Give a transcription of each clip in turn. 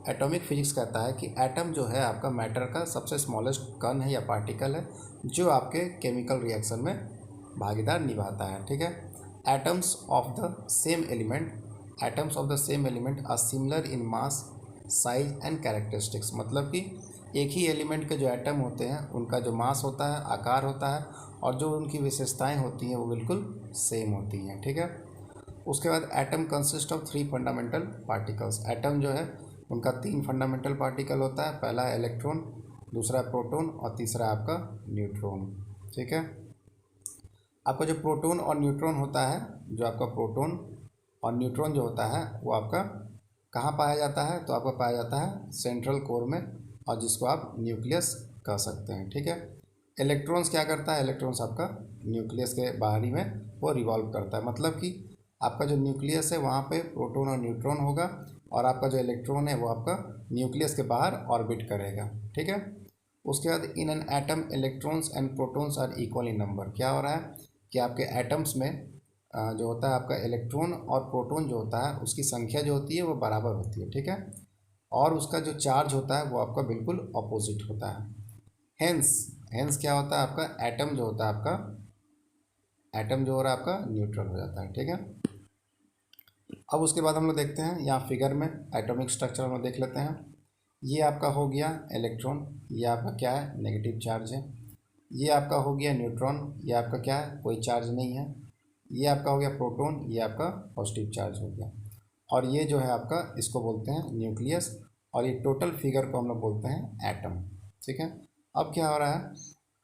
Atomic physics कहता है कि एटम जो है आपका मैटर का सबसे स्मॉलेस्ट कण है या पार्टिकल है जो आपके केमिकल रिएक्शन में भागीदार निभाता है। ठीक है। Atoms of the same element are similar in mass, size and characteristics. मतलब कि एक ही एलिमेंट के जो एटम होते हैं उनका जो मास होता है, आकार होता है, और जो उनकी विशेषताएं होती हैं वो बिल्कुल सेम होती हैं। ठीक है। उसके बाद atom consist of 3 fundamental particles. Atom जो है उनका 3 फंडामेंटल पार्टिकल होता है। पहला है इलेक्ट्रॉन, दूसरा है प्रोटॉन और तीसरा आपका न्यूट्रॉन। ठीक है। आपका जो प्रोटॉन और न्यूट्रॉन होता है, जो आपका प्रोटॉन और न्यूट्रॉन जो होता है वो आपका कहाँ पाया जाता है, तो आपका पाया जाता है सेंट्रल कोर में, और जिसको आप न्यूक्लियस कह सकते हैं। ठीक है। इलेक्ट्रॉन्स क्या करता है, इलेक्ट्रॉन्स आपका न्यूक्लियस के बाहरी में वो रिवॉल्व करता है। मतलब कि आपका जो न्यूक्लियस है वहाँ पे प्रोटॉन और न्यूट्रॉन होगा, और आपका जो इलेक्ट्रॉन है वो आपका न्यूक्लियस के बाहर ऑर्बिट करेगा। ठीक है। उसके बाद in an atom electrons and protons are equal in number. क्या हो रहा है कि आपके एटम्स में जो होता है आपका इलेक्ट्रॉन और प्रोटॉन जो होता है उसकी संख्या जो होती है वो बराबर होती है। ठीक है। और उसका जो चार्ज होता है वो आपका बिल्कुल अपोजिट होता है। हेंस क्या होता है, आपका एटम जो होता है एटम जो हो रहा है आपका न्यूट्रल हो जाता है। ठीक है। अब उसके बाद हम लोग देखते हैं यहाँ फिगर में एटॉमिक स्ट्रक्चर हम लोग देख लेते हैं। ये आपका हो गया इलेक्ट्रॉन, ये आपका क्या है, नेगेटिव चार्ज है। ये आपका हो गया न्यूट्रॉन, ये आपका क्या है, कोई चार्ज नहीं है। ये आपका हो गया प्रोटॉन, ये आपका पॉजिटिव चार्ज हो गया। और ये जो है आपका, इसको बोलते हैं न्यूक्लियस, और ये टोटल फिगर को हम लोग बोलते हैं एटम। ठीक है। अब क्या हो रहा है,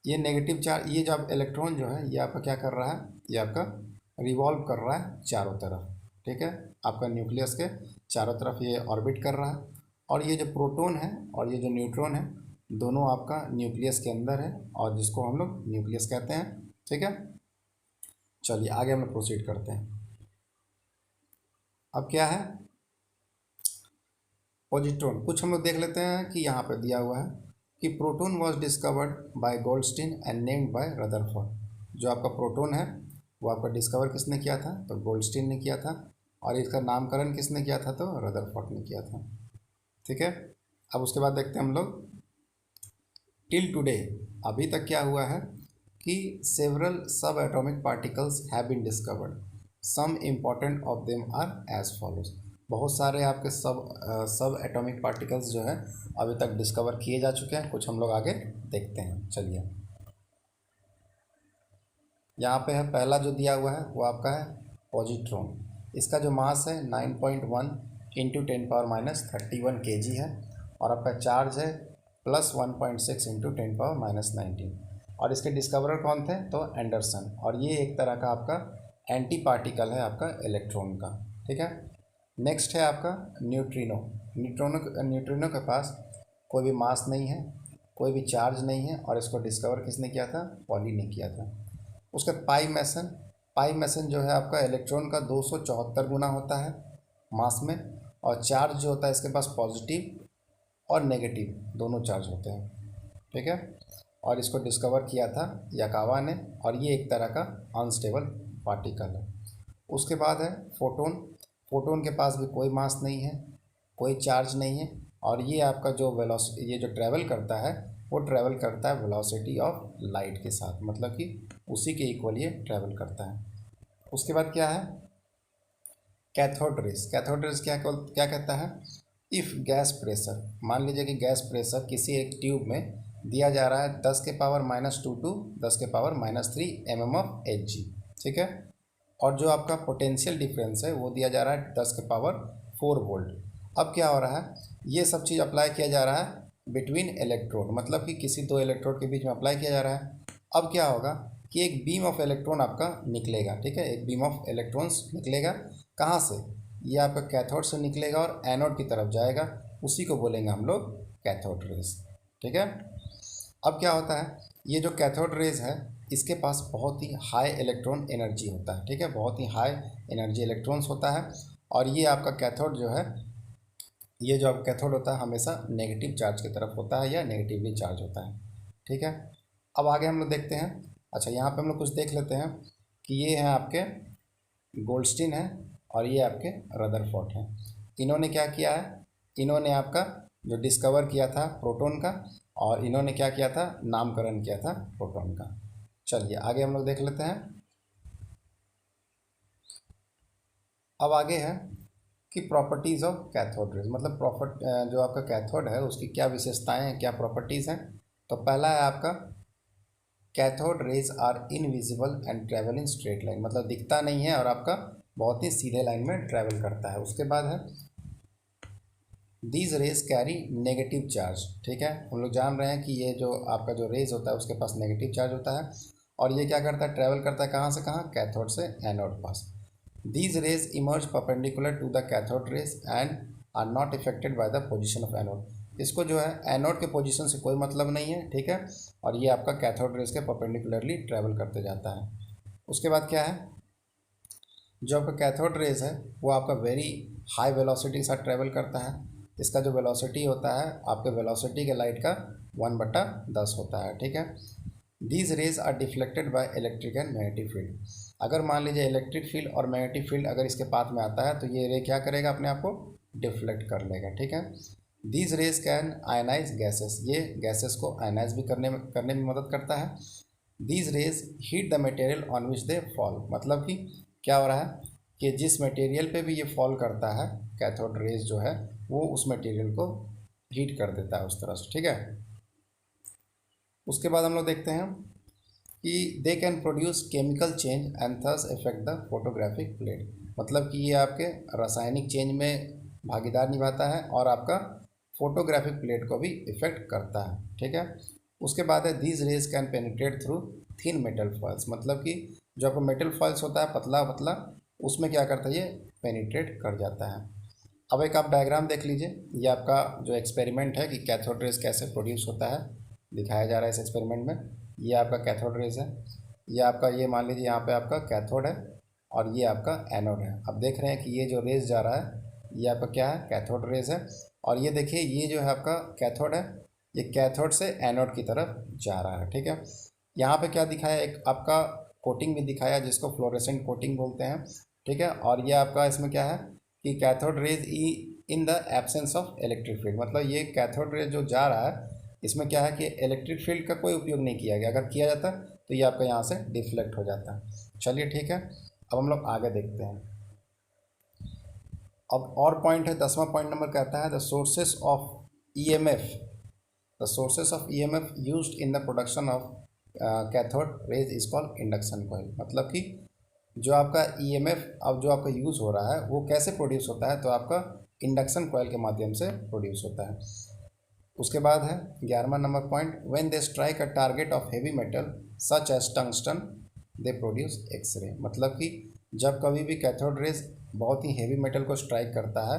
ये नेगेटिव चार्ज, ये जो इलेक्ट्रॉन जो है ये आपका क्या कर रहा है, ये आपका रिवॉल्व कर रहा है चारों तरफ। ठीक है। आपका न्यूक्लियस के चारों तरफ ये ऑर्बिट कर रहा है। और ये जो प्रोटॉन है और ये जो न्यूट्रॉन है दोनों आपका न्यूक्लियस के अंदर है, और जिसको हम लोग न्यूक्लियस कहते हैं। ठीक है। चलिए आगे हम लोग प्रोसीड करते हैं। अब क्या है, पॉजिट्रॉन। कुछ हम लोग देख लेते हैं कि यहाँ पर दिया हुआ है कि proton was discovered by Goldstein and named by Rutherford. जो आपका प्रोटॉन है वो आपका डिस्कवर किसने किया था, तो गोल्डस्टीन ने किया था, और इसका नामकरण किसने किया था, तो रदरफोर्ड ने किया था। ठीक है। अब उसके बाद देखते हैं हम लोग टिल टुडे, अभी तक क्या हुआ है कि several subatomic particles have been discovered, some important of them are as follows. बहुत सारे आपके सब एटॉमिक पार्टिकल्स जो है अभी तक डिस्कवर किए जा चुके हैं। कुछ हम लोग आगे देखते हैं। चलिए यहाँ पे है, पहला जो दिया हुआ है वो आपका है पॉजिट्रॉन। इसका जो मास है 9.1 इंटू 10⁻³ kg है, और आपका चार्ज है +1.6 इंटू 10⁻19। और इसके डिस्कवरर कौन थे, तो एंडरसन। और ये एक तरह का आपका एंटी पार्टिकल है आपका इलेक्ट्रॉन का। ठीक है। नेक्स्ट है आपका न्यूट्रिनो। न्यूट्रिनो के पास कोई भी मास नहीं है, कोई भी चार्ज नहीं है, और इसको डिस्कवर किसने किया था, पॉली ने किया था। उसका पाई मैसन जो है आपका इलेक्ट्रॉन का 274 गुना होता है मास में, और चार्ज जो होता है इसके पास पॉजिटिव और नेगेटिव दोनों चार्ज होते हैं। ठीक है। और इसको डिस्कवर किया था याकावा ने, और ये एक तरह का अनस्टेबल पार्टिकल है। उसके बाद है फोटोन। फोटोन के पास भी कोई मास नहीं है, कोई चार्ज नहीं है, और ये आपका जो ये जो ट्रैवल करता है वो ट्रैवल करता है वेलोसिटी ऑफ लाइट के साथ, मतलब कि उसी के इक्वल ये ट्रैवल करता है। उसके बाद क्या है, कैथोड रेज। कैथोड रेज क्या कहता है, इफ़ गैस प्रेशर, मान लीजिए कि गैस प्रेशर किसी एक ट्यूब में दिया जा रहा है 10⁻² टू 10⁻³ mm ऑफ Hg। ठीक है। और जो आपका पोटेंशियल डिफरेंस है वो दिया जा रहा है 10⁴ वोल्ट। अब क्या हो रहा है, ये सब चीज़ अप्लाई किया जा रहा है बिटवीन इलेक्ट्रोड, मतलब कि किसी दो इलेक्ट्रोड के बीच में अप्लाई किया जा रहा है। अब क्या होगा कि एक बीम ऑफ इलेक्ट्रॉन आपका निकलेगा। ठीक है। एक बीम ऑफ इलेक्ट्रॉन्स निकलेगा, कहाँ से, ये आपका कैथोड से निकलेगा और एनोड की तरफ जाएगा, उसी को बोलेंगे हम लोग कैथोड रेज। ठीक है। अब क्या होता है, ये जो कैथोड रेज है इसके पास बहुत ही हाई इलेक्ट्रॉन एनर्जी होता है। ठीक है। बहुत ही हाई एनर्जी इलेक्ट्रॉन्स होता है, और ये आपका कैथोड जो है, ये जो आपका कैथोड होता है हमेशा नेगेटिव चार्ज की तरफ होता है या नेगेटिवली चार्ज होता है। ठीक है। अब आगे हम लोग देखते हैं। अच्छा, यहाँ पे हम लोग कुछ देख लेते हैं कि ये हैं आपके गोल्डस्टीन है और ये आपके रदरफोर्ड हैं। इन्होंने क्या किया है, इन्होंने आपका जो डिस्कवर किया था प्रोटॉन का, और इन्होंने क्या किया था, नामकरण किया था प्रोटॉन का। चलिए आगे हम लोग देख लेते हैं। अब आगे है कि प्रॉपर्टीज़ ऑफ कैथोड रेज, मतलब जो आपका कैथोड है उसकी क्या विशेषताएं हैं, क्या प्रॉपर्टीज़ हैं। तो पहला है आपका cathode rays are invisible and travel in straight line, मतलब दिखता नहीं है और आपका बहुत ही सीधे लाइन में ट्रेवल करता है। उसके बाद है these raise carry negative charge, ठीक है, हम लोग जान रहे हैं कि ये जो आपका जो रेज होता है उसके पास नेगेटिव चार्ज होता है, और ये क्या करता है, ट्रैवल करता है कहाँ से कहाँ, कैथोड से एनोड पास। These rays emerge perpendicular to the cathode rays and are not affected by the position of anode. इसको जो है एनोड के पोजिशन से कोई मतलब नहीं है, ठीक है, और ये आपका कैथोड रेज के परपेंडिकुलरली ट्रैवल करते जाता है। उसके बाद क्या है, जो आपका कैथोड रेज है वो आपका वेरी हाई वेलोसिटी के साथ ट्रैवल करता है। इसका जो वेलोसिटी होता है आपके वेलोसिटी के लाइट का 1/10 होता है, ठीक है। These rays are deflected by electric and magnetic field. अगर मान लीजिए इलेक्ट्रिक फील्ड और मैग्नेटिक फील्ड अगर इसके पाथ में आता है तो ये रे क्या करेगा, अपने आप को डिफ्लेक्ट कर लेगा, ठीक है। These rays can ionise gases, ये गैसेस को आयनाइज भी करने में मदद करता है। These rays heat the material on which they fall, मतलब कि क्या हो रहा है कि जिस मटेरियल पे भी ये फॉल करता है कैथोड रेज जो है वो उस मटेरियल को हीट कर देता है उस तरह से, ठीक है। उसके बाद हम लोग देखते हैं कि they can produce chemical change and thus effect the photographic plate, मतलब कि ये आपके रासायनिक चेंज में भागीदार निभाता है और आपका फोटोग्राफिक प्लेट को भी इफेक्ट करता है, ठीक है। उसके बाद है these rays can penetrate through thin metal foils, मतलब कि जो आपका मेटल फॉइल्स होता है पतला पतला, उसमें क्या करता है ये पेनिट्रेट कर जाता है। अब एक आप डायग्राम देख लीजिए, ये आपका जो एक्सपेरिमेंट है कि कैथोड रेज कैसे प्रोड्यूस होता है दिखाया जा रहा है इस एक्सपेरिमेंट में। ये आपका कैथोड रेज है, ये आपका, ये मान लीजिए यहाँ पे आपका कैथोड है और ये आपका एनोड है। अब देख रहे हैं कि ये जो रेज जा रहा है ये आपका क्या है, कैथोड रेज है, और ये देखिए ये जो है आपका कैथोड है, ये कैथोड से एनोड की तरफ जा रहा है, ठीक है। यहाँ पे क्या दिखाया, एक आपका कोटिंग भी दिखाया जिसको फ्लोरेसेंट कोटिंग बोलते हैं, ठीक है। और ये आपका इसमें क्या है कि cathode rays in the absence of electric field, मतलब ये कैथोड रेज जो जा रहा है इसमें क्या है कि इलेक्ट्रिक फील्ड का कोई उपयोग नहीं किया गया, अगर किया जाता तो ये आपका यहाँ से डिफ्लेक्ट हो जाता है। चलिए ठीक है, अब हम लोग आगे देखते हैं। अब और पॉइंट है, 10वां पॉइंट नंबर कहता है the sources of EMF, the sources of EMF used in the production of cathode rays is called induction coil, मतलब कि जो आपका ईएमएफ अब जो आपका यूज़ हो रहा है वो कैसे प्रोड्यूस होता है, तो आपका इंडक्शन कॉइल के माध्यम से प्रोड्यूस होता है। उसके बाद है 11वां number point, when they strike a target of heavy metal such as tungsten they produce x-ray, मतलब कि जब कभी भी कैथोड रेज बहुत ही हेवी मेटल को स्ट्राइक करता है,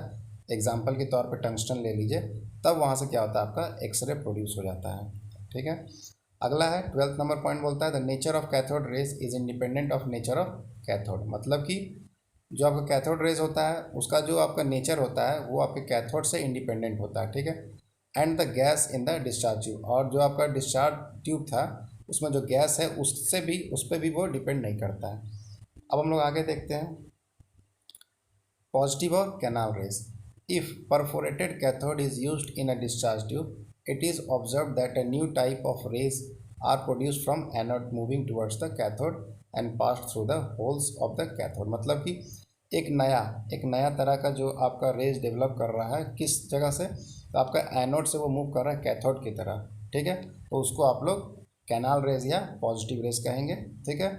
एग्जाम्पल के तौर पर टंगस्टन ले लीजिए, तब वहाँ से क्या होता है, आपका एक्सरे प्रोड्यूस हो जाता है, ठीक है। अगला है 12वां नंबर पॉइंट, बोलता है the nature of cathode rays is independent of nature of cathode, मतलब कि जो आपका कैथोड रेज होता है उसका जो आपका नेचर होता है वो आपके कैथोड से इंडिपेंडेंट होता है, ठीक है। And the gas in the discharge tube, और जो आपका डिस्चार्ज ट्यूब था उसमें जो गैस है उससे भी, उस पर भी वो डिपेंड नहीं करता है। अब हम लोग आगे देखते हैं पॉजिटिव और canal raise. If perforated cathode is used in a discharge tube it is observed that a new type of rays are produced from anode moving towards the cathode and passed through the holes of the cathode, मतलब कि एक नया तरह का जो आपका raise develop कर रहा है, किस जगह से, तो आपका एनोड से वो मूव कर रहा है कैथोड की तरह, ठीक है, तो उसको आप लोग कैनाल रेज या पॉजिटिव रेज कहेंगे, ठीक है।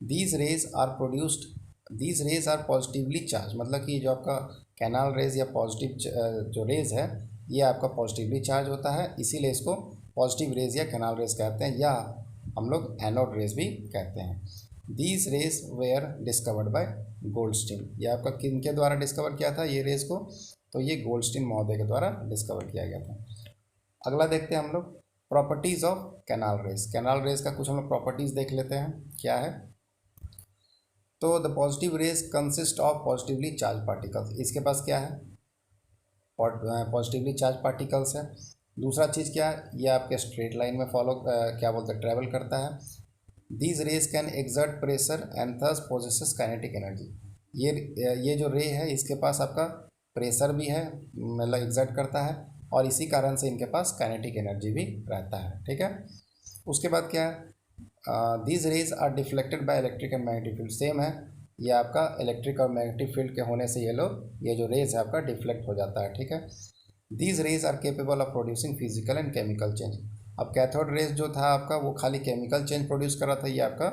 These rays are produced, these rays are positively charge, मतलब कि जो आपका कैनाल रेज या पॉजिटिव जो रेज है ये आपका पॉजिटिवली चार्ज होता है, इसीलिए इसको पॉजिटिव रेज या कैनाल रेज कहते हैं, या हम लोग एनोड रेज भी कहते हैं। These rays were discovered by Goldstein, ये आपका किन के द्वारा डिस्कवर किया था ये रेज को, तो ये गोल्डस्टीन महोदय के द्वारा डिस्कवर किया गया था। अगला देखते हैं हम लोग properties of canal raise. Canal raise का कुछ हम लोग प्रॉपर्टीज़ देख लेते हैं क्या है। तो the positive raise consist of positively charge particles, इसके पास क्या है, पॉजिटिवली चार्ज पार्टिकल्स है। दूसरा चीज़ क्या है, ये आपके स्ट्रेट लाइन में क्या बोलते हैं, ट्रैवल करता है। These rays can exert pressure and thus possesses kinetic energy, ये जो रे है इसके पास आपका प्रेशर भी है, मतलब एग्जर्ट करता है, और इसी कारण से इनके पास काइनेटिक एनर्जी भी रहता है। ठीक है, उसके बाद क्या है, these rays are deflected by electric and magnetic field. Same है, ये आपका इलेक्ट्रिक और मैग्नेटिक फील्ड के होने से ये जो रेज है आपका डिफ्लेक्ट हो जाता है। ठीक है, these rays are capable of producing physical and chemical change. अब कैथोड रेज जो था आपका वो खाली केमिकल चेंज प्रोड्यूस कर रहा था, ये आपका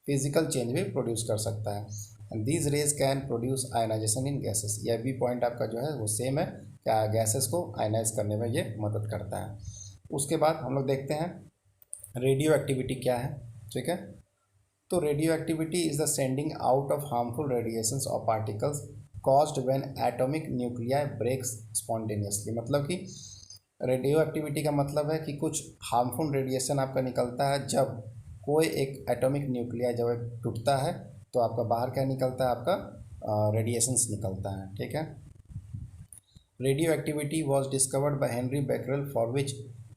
फिजिकल चेंज भी प्रोड्यूस कर सकता है। And these rays can produce ionisation in gases. यह भी पॉइंट आपका जो है वो सेम है, क्या गैसेस को आयनाइज करने में ये मदद करता है। उसके बाद हम लोग देखते हैं रेडियो एक्टिविटी क्या है। ठीक है, तो radio activity is the sending out of harmful radiations और particles caused when atomic nuclei breaks spontaneously. मतलब कि रेडियो एक्टिविटी का मतलब है कि कुछ हार्मफुल रेडिएशन आपका निकलता है जब कोई एक एटॉमिक न्यूक्लिया जब टूटता है तो आपका बाहर क्या निकलता है, आपका रेडिएशंस निकलता है। ठीक है, radioactivity was discovered by Henri Becquerel for which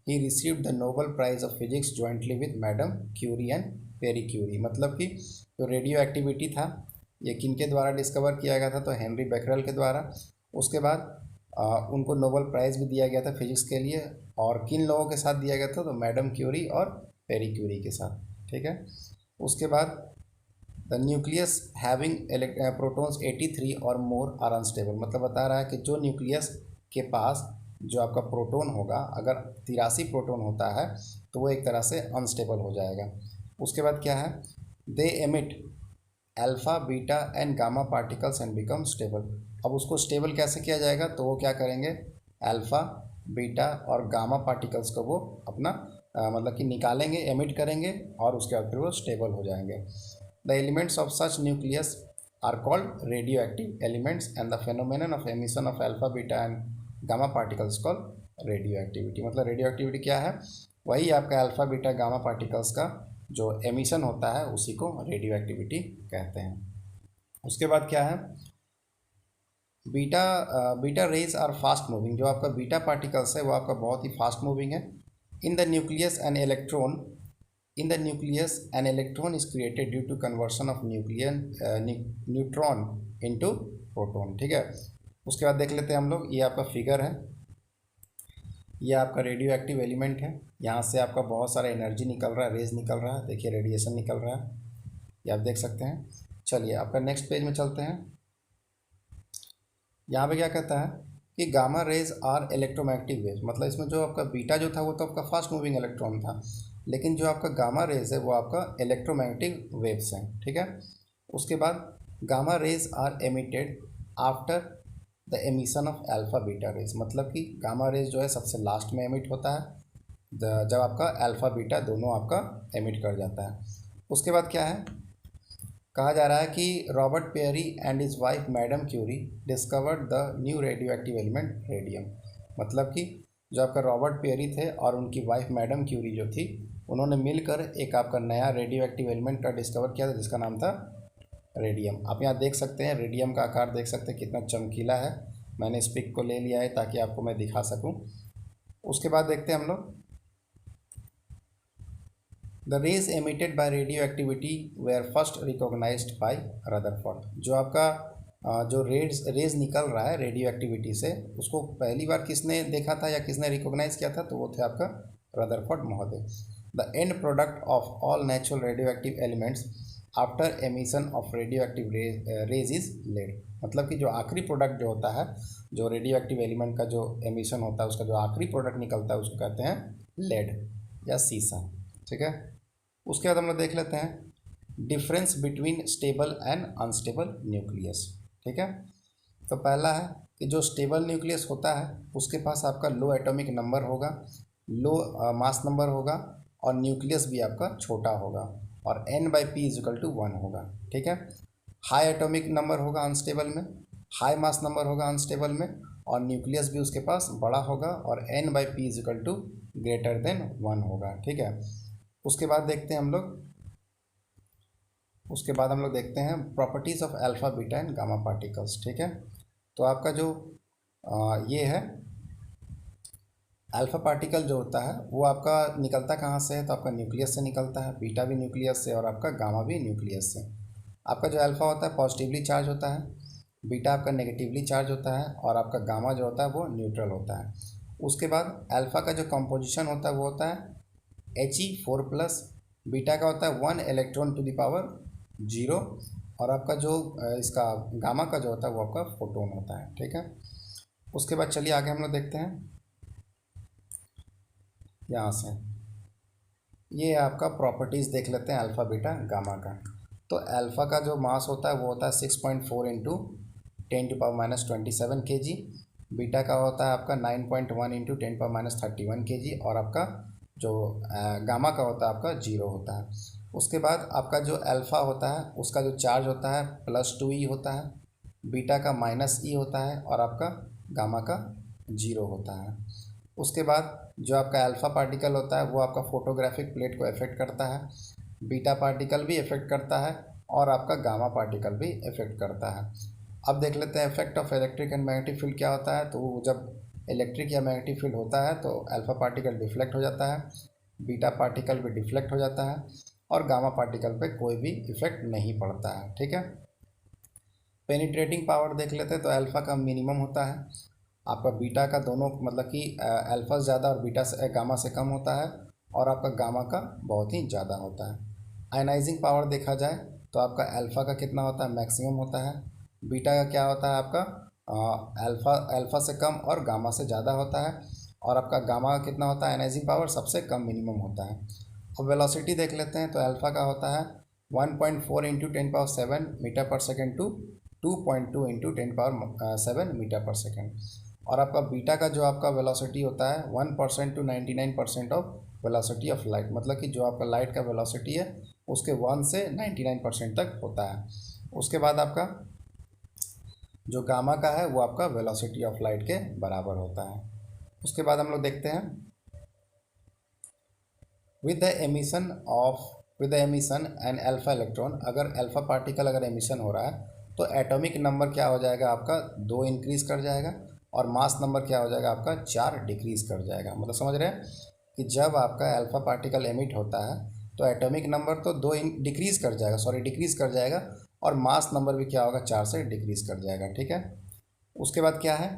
he received the Nobel prize of physics jointly with madam Curie and Pierre Curie. मतलब कि जो रेडियो एक्टिविटी था ये किनके द्वारा डिस्कवर किया गया था, तो हेनरी बेकरेल के द्वारा। उसके बाद उनको नोबेल प्राइज़ भी दिया गया था फिजिक्स के लिए, और किन लोगों के साथ दिया गया था, तो मैडम क्यूरी और पेरी क्यूरी के साथ। ठीक है, उसके बाद द न्यूक्लियस हैविंग प्रोटॉन्स 83 और मोर आर अनस्टेबल। मतलब बता रहा है कि जो न्यूक्लियस के पास जो आपका प्रोटॉन होगा, अगर 83 प्रोटॉन होता है तो वो एक तरह से अनस्टेबल हो जाएगा। उसके बाद क्या है, दे emit alpha beta and gamma particles and become stable. अब उसको स्टेबल कैसे किया जाएगा, तो वो क्या करेंगे, अल्फ़ा बीटा और गामा पार्टिकल्स को वो अपना मतलब कि निकालेंगे, एमिट करेंगे, और उसके बाद फिर वो स्टेबल हो जाएंगे। The elements of such nucleus are called radioactive elements and the phenomenon of emission of alpha beta and gamma particles called radioactivity. मतलब रेडियो एक्टिविटी क्या है, वही आपका अल्फ़ा बीटा गामा पार्टिकल्स का जो emission होता है उसी को रेडियो एक्टिविटी कहते हैं। उसके बाद क्या है, beta rays are fast moving. जो आपका बीटा पार्टिकल्स है वो आपका बहुत ही फास्ट मूविंग है। In the nucleus an electron is created due to conversion of neutron into proton. ठीक है, उसके बाद देख लेते हैं हम लोग, ये आपका फिगर है, ये आपका रेडियो एक्टिव एलिमेंट है। यहाँ से आपका बहुत सारा एनर्जी निकल रहा है, रेज निकल रहा है, देखिए रेडिएशन निकल रहा है, ये आप देख सकते हैं। चलिए आपका नेक्स्ट पेज में चलते हैं। यहाँ पे क्या कहता है कि gamma rays are electromagnetic wave. मतलब इसमें जो आपका बीटा जो था वो तो आपका फास्ट मूविंग इलेक्ट्रॉन था, लेकिन जो आपका गामा रेज है वो आपका इलेक्ट्रोमैग्नेटिक वेव्स हैं। ठीक है, उसके बाद gamma rays are emitted after the emission of alpha beta rays. मतलब कि गामा रेज जो है सबसे लास्ट में एमिट होता है जब आपका अल्फ़ा बीटा दोनों आपका एमिट कर जाता है। उसके बाद क्या है, कहा जा रहा है कि Robert Pierre and his wife madam Curie discovered the new radioactive element radium. मतलब कि जो आपका रॉबर्ट पेरी थे और उनकी वाइफ मैडम क्यूरी जो थी, उन्होंने मिलकर एक आपका नया रेडियो एक्टिव एलिमेंट का डिस्कवर किया था जिसका नाम था रेडियम। आप यहाँ देख सकते हैं रेडियम का आकार देख सकते हैं कितना चमकीला है। मैंने इस पिक को ले लिया है ताकि आपको मैं दिखा सकूँ। उसके बाद देखते हैं हम लोग, the rays emitted by radioactivity were first recognised by Rutherford. जो आपका जो रेज निकल रहा है रेडियो एक्टिविटी से, उसको पहली बार किसने देखा था या किसने रिकॉग्नाइज किया था, तो वो थे आपका रदरफोर्ड महोदय। The end product of all natural radioactive elements after emission of radioactive rays is lead. मतलब कि जो आखिरी प्रोडक्ट जो होता है, जो रेडियो एक्टिव एलिमेंट का जो एमिशन होता है उसका जो आखिरी प्रोडक्ट निकलता है उसको कहते हैं लेड या सीसा। ठीक है, उसके बाद हम लोग देख लेते हैं difference between stable and unstable nucleus. ठीक है, तो पहला है कि जो स्टेबल न्यूक्लियस होता है उसके पास आपका लो एटॉमिक नंबर होगा, लो मास नंबर होगा, और न्यूक्लियस भी आपका छोटा होगा, और n/p=1 होगा। ठीक है, हाई एटॉमिक नंबर होगा अनस्टेबल में, हाई मास नंबर होगा अनस्टेबल में, और न्यूक्लियस भी उसके पास बड़ा होगा, और n/p=1 होगा। ठीक है, उसके बाद देखते हैं हम लोग, उसके बाद हम लोग देखते हैं properties of alpha beta and gamma particles. ठीक है, तो आपका जो ये है अल्फ़ा पार्टिकल जो होता है वो आपका निकलता कहाँ से है, तो आपका न्यूक्लियस से निकलता है, बीटा भी न्यूक्लियस से और आपका गामा भी न्यूक्लियस से। आपका जो अल्फ़ा होता है पॉजिटिवली चार्ज होता है, बीटा आपका नेगेटिवली चार्ज होता है और आपका गामा जो होता है वो न्यूट्रल होता है। उसके बाद अल्फ़ा का जो कंपोजिशन होता है वो होता है He4+, बीटा का होता है 1 इलेक्ट्रॉन टू द पावर 0 और आपका जो इसका गामा का जो होता है वो आपका फोटोन होता है। ठीक है, उसके बाद चलिए आगे हम लोग देखते हैं यहाँ से। ये आपका प्रॉपर्टीज़ देख लेते हैं अल्फ़ा बीटा गामा का। तो अल्फ़ा का जो मास होता है वो होता है 6.4 इंटू 10⁻⁻27 kg। बीटा का होता है आपका 9.1 इंटू 10⁻31 kg और आपका जो गामा का होता है आपका 0 होता है। उसके बाद आपका जो अल्फ़ा होता है उसका जो चार्ज होता है +2e होता है, बीटा का -e होता है और आपका गामा का 0 होता है। उसके बाद जो आपका अल्फ़ा पार्टिकल होता है वो आपका फोटोग्राफिक प्लेट को इफ़ेक्ट करता है, बीटा पार्टिकल भी इफ़ेक्ट करता है और आपका गामा पार्टिकल भी इफ़ेक्ट करता है। अब देख लेते हैं effect of electric and magnetic field क्या होता है। तो जब इलेक्ट्रिक या मैग्नेटिक फील्ड होता है तो अल्फ़ा पार्टिकल डिफ्लेक्ट हो जाता है, बीटा पार्टिकल भी डिफ्लेक्ट हो जाता है और गामा पार्टिकल पे कोई भी इफेक्ट नहीं पड़ता है। ठीक है, पेनिट्रेटिंग पावर देख लेते हैं। तो अल्फ़ा का मिनिमम होता है, आपका बीटा का दोनों मतलब कि अल्फ़ा ज़्यादा और बीटा से गामा से कम होता है और आपका गामा का बहुत ही ज़्यादा होता है। आयनाइजिंग पावर देखा जाए तो आपका अल्फ़ा का कितना होता है, मैक्सिमम होता है। बीटा का क्या होता है आपका अल्फ़ा से कम और गामा से ज़्यादा होता है और आपका गामा का कितना होता है, आयनाइजिंग पावर सबसे कम मिनिमम होता है। अब वेलोसिटी देख लेते हैं। तो अल्फ़ा का होता है 1.4 इंटू 10⁻7 मीटर पर सेकेंड टू 2.2 इंटू 10⁻7 मीटर पर सेकेंड और आपका बीटा का जो आपका वेलोसिटी होता है 1% to 99% of velocity of light, मतलब कि जो आपका लाइट का वेलोसिटी है उसके 1 से 99% तक होता है। उसके बाद आपका जो गामा का है वो आपका वेलोसिटी ऑफ लाइट के बराबर होता है। उसके बाद हम लोग देखते हैं with the emission and alpha electron, अगर अल्फा पार्टिकल अगर एमिशन हो रहा है तो एटॉमिक नंबर क्या हो जाएगा आपका 2 इंक्रीज़ कर जाएगा और मास नंबर क्या हो जाएगा आपका 4 डिक्रीज़ कर जाएगा। मतलब समझ रहे हैं कि जब आपका अल्फा पार्टिकल एमिट होता है तो एटॉमिक नंबर तो 2 डिक्रीज़ कर जाएगा और मास नंबर भी क्या होगा 4 से डिक्रीज़ कर जाएगा। ठीक है, उसके बाद क्या है,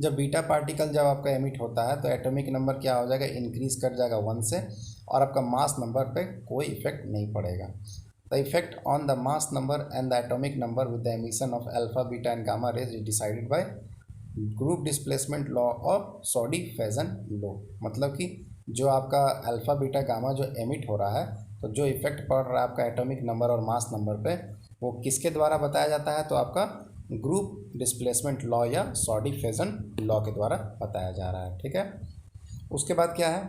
जब बीटा पार्टिकल जब आपका एमिट होता है तो एटॉमिक नंबर क्या हो जाएगा, इंक्रीज़ कर जाएगा 1 से और आपका मास नंबर पे कोई इफेक्ट नहीं पड़ेगा। The effect on the mass number and the atomic number with the emission of alpha beta and gamma rays is decided bye group displacement law और सॉडी फेजन लॉ। मतलब कि जो आपका अल्फा बीटा गामा जो एमिट हो रहा है तो जो इफेक्ट पड़ रहा है आपका एटॉमिक नंबर और मास नंबर पे वो किसके द्वारा बताया जाता है, तो आपका ग्रुप डिस्प्लेसमेंट लॉ या सॉडी फेजन लॉ के द्वारा बताया जा रहा है। ठीक है, उसके बाद क्या है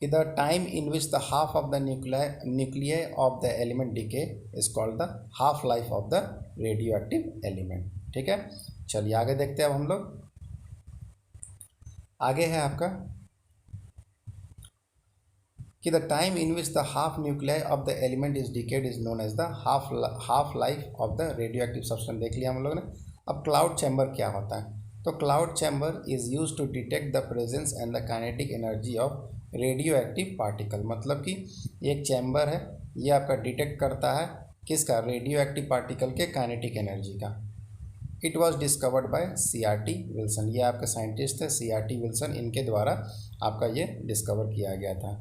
कि the time in which the half of the nuclei of the element decay is called the half life of the radioactive element. ठीक है, चलिए आगे देखते हैं अब हम लोग। आगे है आपका कि the time in which the half nuclei of the element is decayed is known as the half life of the radioactive substance. देख लिया हम लोगों ने। अब क्लाउड चैम्बर क्या होता है, तो cloud chamber is use to detect the presence and the kinetic energy of radioactive particle. मतलब कि एक चैम्बर है, ये आपका डिटेक्ट करता है किसका, रेडियो एक्टिव पार्टिकल के काइनेटिक एनर्जी का। It was discovered bye CRT Wilson. ये आपके साइंटिस्ट थे CRT विल्सन, इनके द्वारा आपका ये डिस्कवर किया गया था।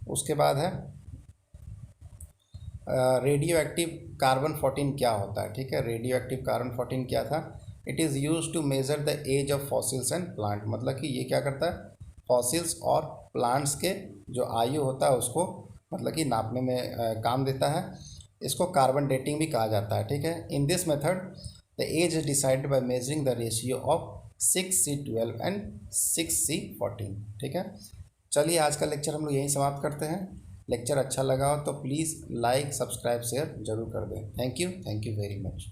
उसके बाद है रेडियो एक्टिव कार्बन 14 क्या होता है। ठीक है, रेडियो एक्टिव कार्बन 14 क्या था, it is use to measure the age of fossils and plant. मतलब कि ये क्या करता है, फॉसिल्स और प्लांट्स के जो आयु होता है उसको मतलब कि नापने में काम देता है। इसको कार्बन डेटिंग भी कहा जाता है। ठीक है, in this method the age is decided by measuring the ratio of 6C12 and 6C14। ठीक है, चलिए आज का लेक्चर हम लोग यहीं समाप्त करते हैं। लेक्चर अच्छा लगा हो तो प्लीज़ लाइक सब्सक्राइब शेयर जरूर कर दें। Thank you very much.